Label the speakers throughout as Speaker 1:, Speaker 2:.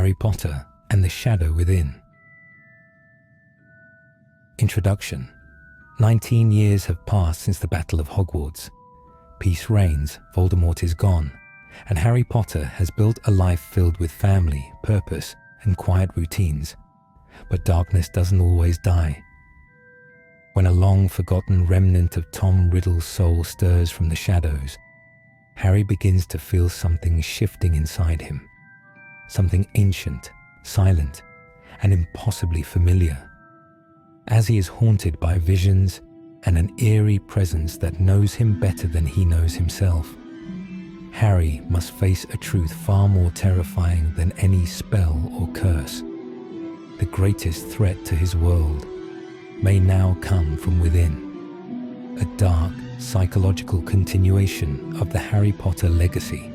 Speaker 1: Harry Potter and the Shadow Within. Introduction. 19 years have passed since the Battle of Hogwarts. Peace reigns, Voldemort is gone, and Harry Potter has built a life filled with family, purpose, and quiet routines. But darkness doesn't always die. When a long-forgotten remnant of Tom Riddle's soul stirs from the shadows, Harry begins to feel something shifting inside him. Something ancient, silent, and impossibly familiar. As he is haunted by visions and an eerie presence that knows him better than he knows himself, Harry must face a truth far more terrifying than any spell or curse. The greatest threat to his world may now come from within, a dark, psychological continuation of the Harry Potter legacy.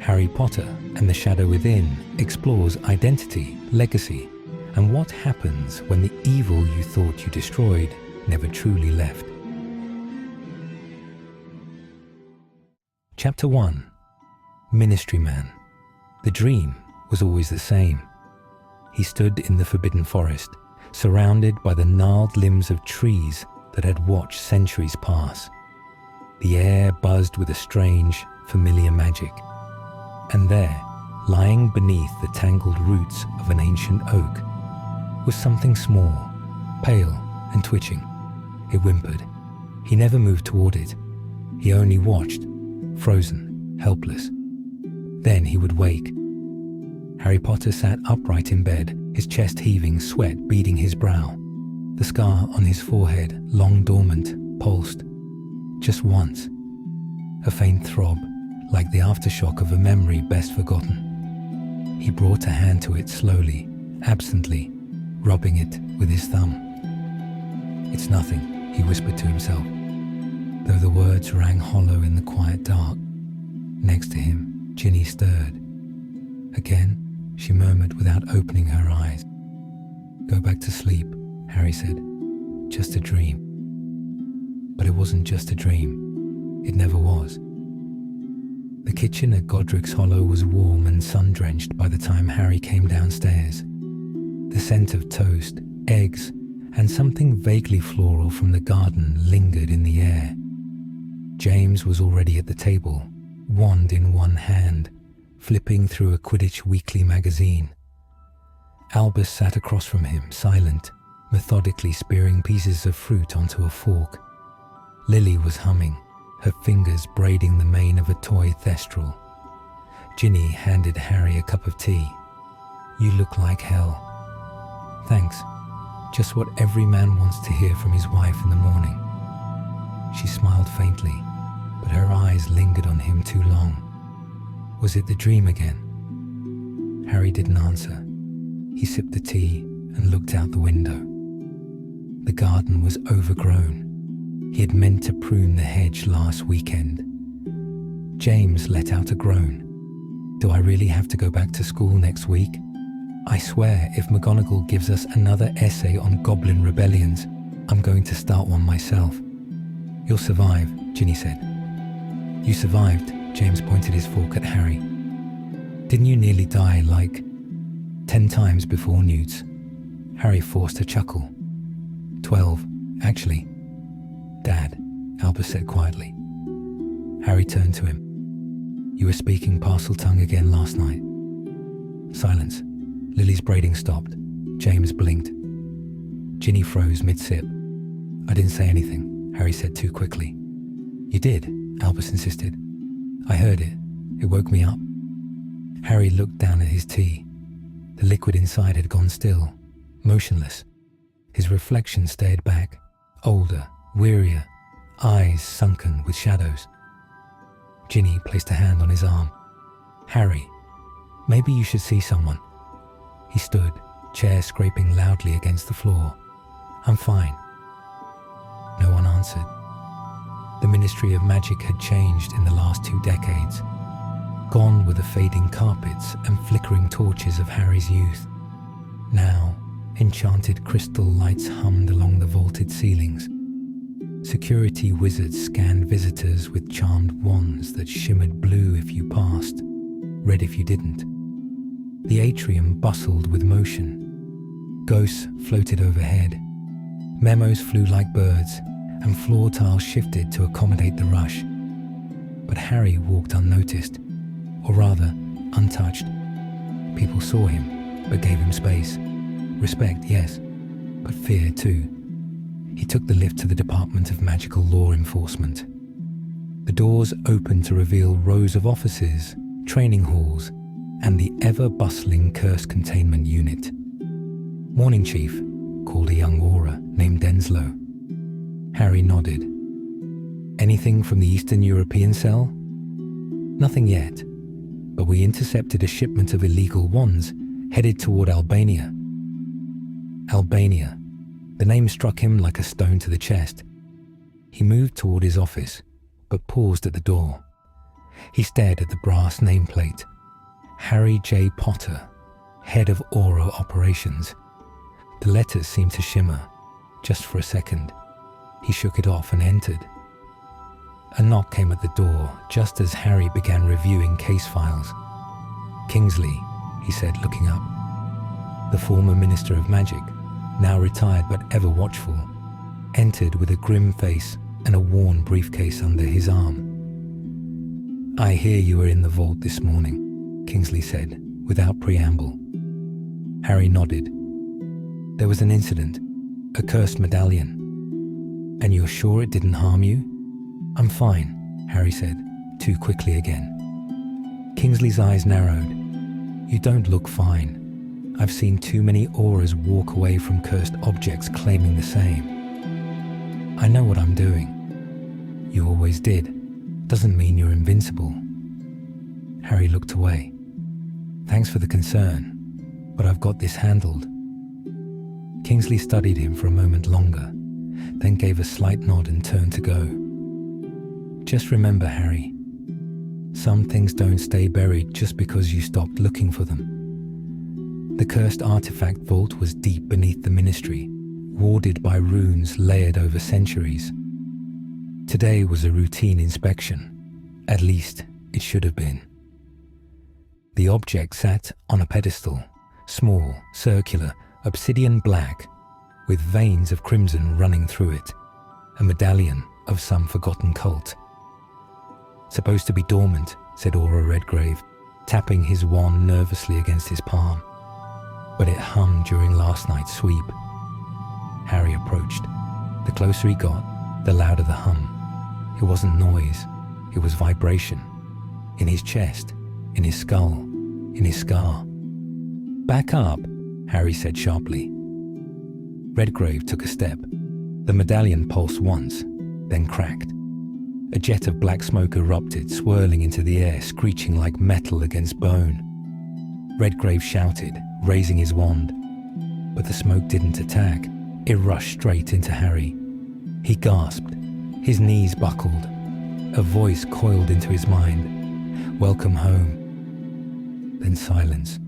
Speaker 1: Harry Potter and the Shadow Within explores identity, legacy, and what happens when the evil you thought you destroyed never truly left. Chapter 1. Ministry Man. The dream was always the same. He stood in the Forbidden Forest, surrounded by the gnarled limbs of trees that had watched centuries pass. The air buzzed with a strange, familiar magic. And there, lying beneath the tangled roots of an ancient oak, was something small, pale and twitching. It whimpered. He never moved toward it. He only watched, frozen, helpless. Then he would wake. Harry Potter sat upright in bed, his chest heaving, sweat beading his brow. The scar on his forehead, long dormant, pulsed. Just once. A faint throb, like the aftershock of a memory best forgotten. He brought a hand to it slowly, absently, rubbing it with his thumb. "It's nothing," he whispered to himself, though the words rang hollow in the quiet dark. Next to him, Ginny stirred. Again, she murmured without opening her eyes. "Go back to sleep," Harry said. "Just a dream." But it wasn't just a dream. It never was. The kitchen at Godric's Hollow was warm and sun-drenched by the time Harry came downstairs. The scent of toast, eggs, and something vaguely floral from the garden lingered in the air. James was already at the table, wand in one hand, flipping through a Quidditch weekly magazine. Albus sat across from him, silent, methodically spearing pieces of fruit onto a fork. Lily was humming, her fingers braiding the mane of a toy thestral. Ginny handed Harry a cup of tea. "You look like hell." "Thanks. Just what every man wants to hear from his wife in the morning." She smiled faintly, but her eyes lingered on him too long. Was it the dream again? Harry didn't answer. He sipped the tea and looked out the window. The garden was overgrown. He had meant to prune the hedge last weekend. James let out a groan. "Do I really have to go back to school next week? I swear if McGonagall gives us another essay on goblin rebellions, I'm going to start one myself." "You'll survive," Ginny said. "You survived," James pointed his fork at Harry. "Didn't you nearly die like 10 times before Newt's?" Harry forced a chuckle. 12, actually. "Dad," Albus said quietly. Harry turned to him. "You were speaking Parseltongue again last night." Silence. Lily's braiding stopped. James blinked. Ginny froze mid-sip. "I didn't say anything," Harry said too quickly. "You did," Albus insisted. "I heard it. It woke me up." Harry looked down at his tea. The liquid inside had gone still, motionless. His reflection stared back, older, wearier, eyes sunken with shadows. Ginny placed a hand on his arm. "Harry, maybe you should see someone." He stood, chair scraping loudly against the floor. "I'm fine." No one answered. The Ministry of Magic had changed in the last 2 decades. Gone were the fading carpets and flickering torches of Harry's youth. Now, enchanted crystal lights hummed along the vaulted ceilings. Security wizards scanned visitors with charmed wands that shimmered blue if you passed, red if you didn't. The atrium bustled with motion. Ghosts floated overhead. Memos flew like birds, and floor tiles shifted to accommodate the rush. But Harry walked unnoticed, or rather, untouched. People saw him, but gave him space. Respect, yes, but fear too. He took the lift to the Department of Magical Law Enforcement. The doors opened to reveal rows of offices, training halls, and the ever-bustling curse containment unit. "Morning, Chief," called a young aura named Denslow. Harry nodded. "Anything from the Eastern European cell?" "Nothing yet, but we intercepted a shipment of illegal wands headed toward Albania." Albania. The name struck him like a stone to the chest. He moved toward his office, but paused at the door. He stared at the brass nameplate. Harry J. Potter, Head of Aura Operations. The letters seemed to shimmer, just for a second. He shook it off and entered. A knock came at the door just as Harry began reviewing case files. "Kingsley," he said, looking up. The former Minister of Magic, now retired but ever watchful, entered with a grim face and a worn briefcase under his arm. "I hear you were in the vault this morning," Kingsley said, without preamble. Harry nodded. "There was an incident, a cursed medallion. And you're sure it didn't harm you?" "I'm fine," Harry said, too quickly again. Kingsley's eyes narrowed. "You don't look fine. I've seen too many auras walk away from cursed objects claiming the same. I know what I'm doing." "You always did. Doesn't mean you're invincible." Harry looked away. "Thanks for the concern, but I've got this handled." Kingsley studied him for a moment longer, then gave a slight nod and turned to go. "Just remember, Harry, some things don't stay buried just because you stopped looking for them." The cursed artifact vault was deep beneath the Ministry, warded by runes layered over centuries. Today was a routine inspection. At least, it should have been. The object sat on a pedestal, small, circular, obsidian black, with veins of crimson running through it, a medallion of some forgotten cult. "Supposed to be dormant," said Aura Redgrave, tapping his wand nervously against his palm. "But it hummed during last night's sweep." Harry approached. The closer he got, the louder the hum. It wasn't noise, it was vibration. In his chest, in his skull, in his scar. "Back up," Harry said sharply. Redgrave took a step. The medallion pulsed once, then cracked. A jet of black smoke erupted, swirling into the air, screeching like metal against bone. Redgrave shouted, raising his wand. But the smoke didn't attack. It rushed straight into Harry. He gasped. His knees buckled. A voice coiled into his mind. "Welcome home." Then silence.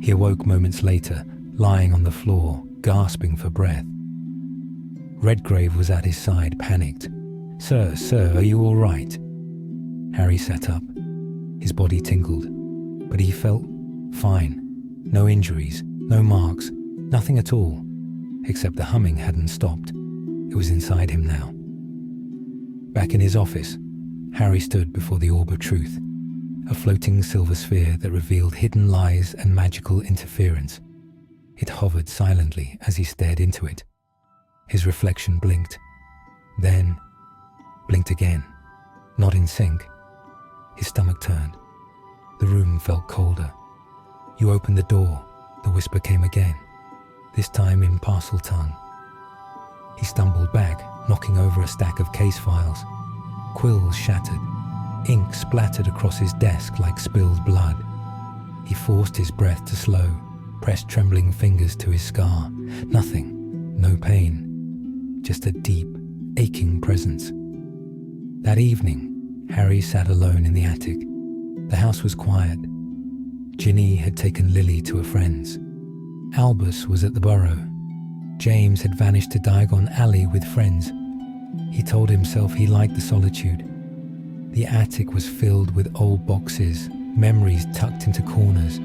Speaker 1: He awoke moments later, lying on the floor, gasping for breath. Redgrave was at his side, panicked. Sir, are you all right?" Harry sat up. His body tingled, but he felt fine. No injuries, no marks, nothing at all, except the humming hadn't stopped. It was inside him now. Back in his office, Harry stood before the orb of truth, a floating silver sphere that revealed hidden lies and magical interference. It hovered silently as he stared into it. His reflection blinked, then blinked again, not in sync. His stomach turned. The room felt colder. "You opened the door," the whisper came again, this time in parcel tongue. He stumbled back, knocking over a stack of case files. Quills shattered. Ink splattered across his desk like spilled blood. He forced his breath to slow, pressed trembling fingers to his scar. Nothing, no pain, just a deep, aching presence. That evening, Harry sat alone in the attic. The house was quiet. Ginny had taken Lily to a friend's. Albus was at the Burrow. James had vanished to Diagon Alley with friends. He told himself he liked the solitude. The attic was filled with old boxes, memories tucked into corners.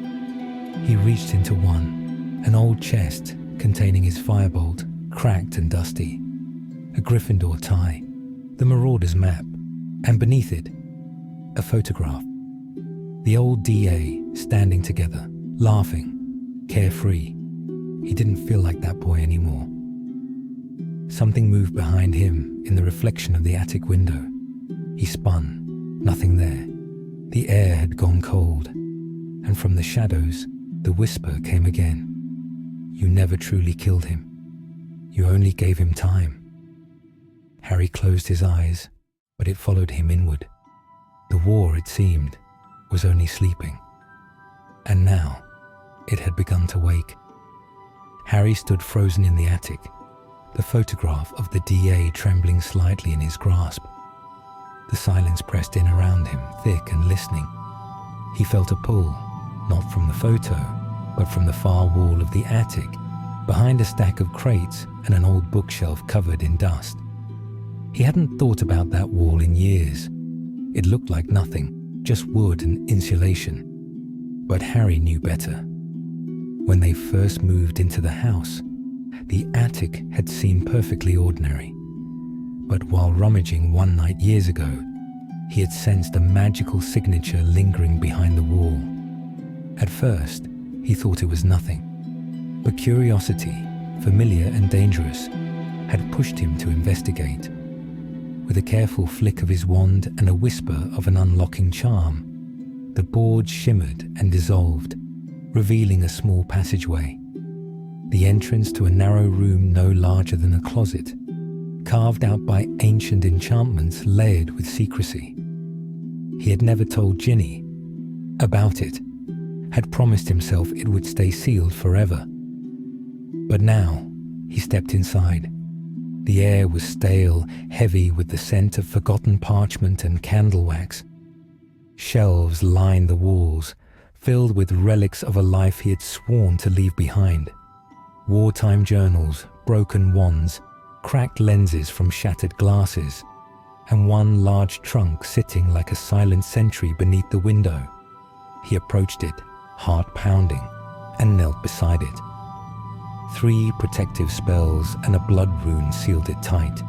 Speaker 1: He reached into one, an old chest containing his firebolt, cracked and dusty, a Gryffindor tie, the Marauder's map, and beneath it, a photograph. The old DA standing together, laughing, carefree. He didn't feel like that boy anymore. Something moved behind him in the reflection of the attic window. He spun, nothing there. The air had gone cold, and from the shadows, the whisper came again. You never truly killed him. You only gave him time. Harry closed his eyes, but it followed him inward. The war, it seemed, was only sleeping. And now, it had begun to wake. Harry stood frozen in the attic, the photograph of the DA trembling slightly in his grasp. The silence pressed in around him, thick and listening. He felt a pull, not from the photo, but from the far wall of the attic, behind a stack of crates and an old bookshelf covered in dust. He hadn't thought about that wall in years. It looked like nothing, just wood and insulation. But Harry knew better. When they first moved into the house, the attic had seemed perfectly ordinary. But while rummaging one night years ago, he had sensed a magical signature lingering behind the wall. At first, he thought it was nothing. But curiosity, familiar and dangerous, had pushed him to investigate. With a careful flick of his wand and a whisper of an unlocking charm, the board shimmered and dissolved, revealing a small passageway. The entrance to a narrow room no larger than a closet, carved out by ancient enchantments layered with secrecy. He had never told Ginny about it, had promised himself it would stay sealed forever. But now, he stepped inside. The air was stale, heavy with the scent of forgotten parchment and candle wax. Shelves lined the walls, filled with relics of a life he had sworn to leave behind. Wartime journals, broken wands, cracked lenses from shattered glasses, and one large trunk sitting like a silent sentry beneath the window. He approached it, heart pounding, and knelt beside it. 3 protective spells and a blood rune sealed it tight.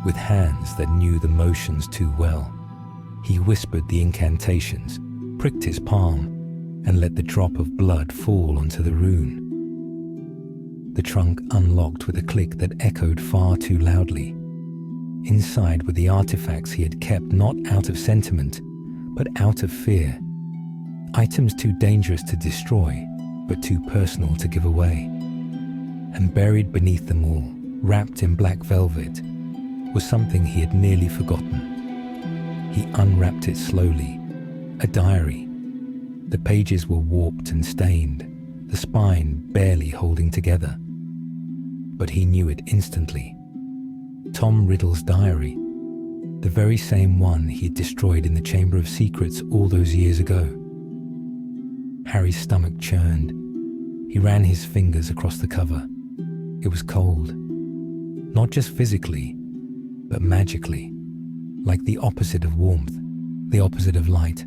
Speaker 1: With hands that knew the motions too well, he whispered the incantations, pricked his palm, and let the drop of blood fall onto the rune. The trunk unlocked with a click that echoed far too loudly. Inside were the artifacts he had kept not out of sentiment, but out of fear. Items too dangerous to destroy, but too personal to give away. And buried beneath them all, wrapped in black velvet, was something he had nearly forgotten. He unwrapped it slowly, a diary. The pages were warped and stained, the spine barely holding together. But he knew it instantly. Tom Riddle's diary, the very same one he had destroyed in the Chamber of Secrets all those years ago. Harry's stomach churned. He ran his fingers across the cover. It was cold, not just physically, but magically, like the opposite of warmth, the opposite of light.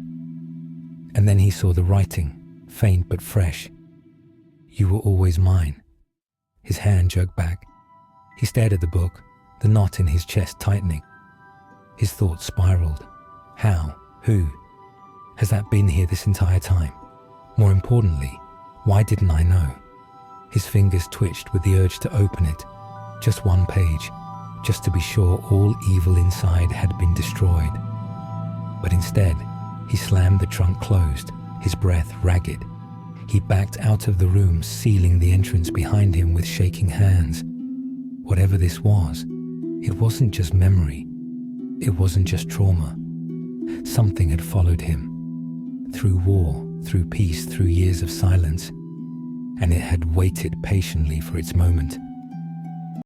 Speaker 1: And then he saw the writing, faint but fresh. You were always mine. His hand jerked back. He stared at the book, the knot in his chest tightening. His thoughts spiraled. How? Who? Has that been here this entire time? More importantly, why didn't I know? His fingers twitched with the urge to open it. Just one page, just to be sure all evil inside had been destroyed. But instead, he slammed the trunk closed, his breath ragged. He backed out of the room, sealing the entrance behind him with shaking hands. Whatever this was, it wasn't just memory. It wasn't just trauma. Something had followed him. Through war, through peace, through years of silence. And it had waited patiently for its moment.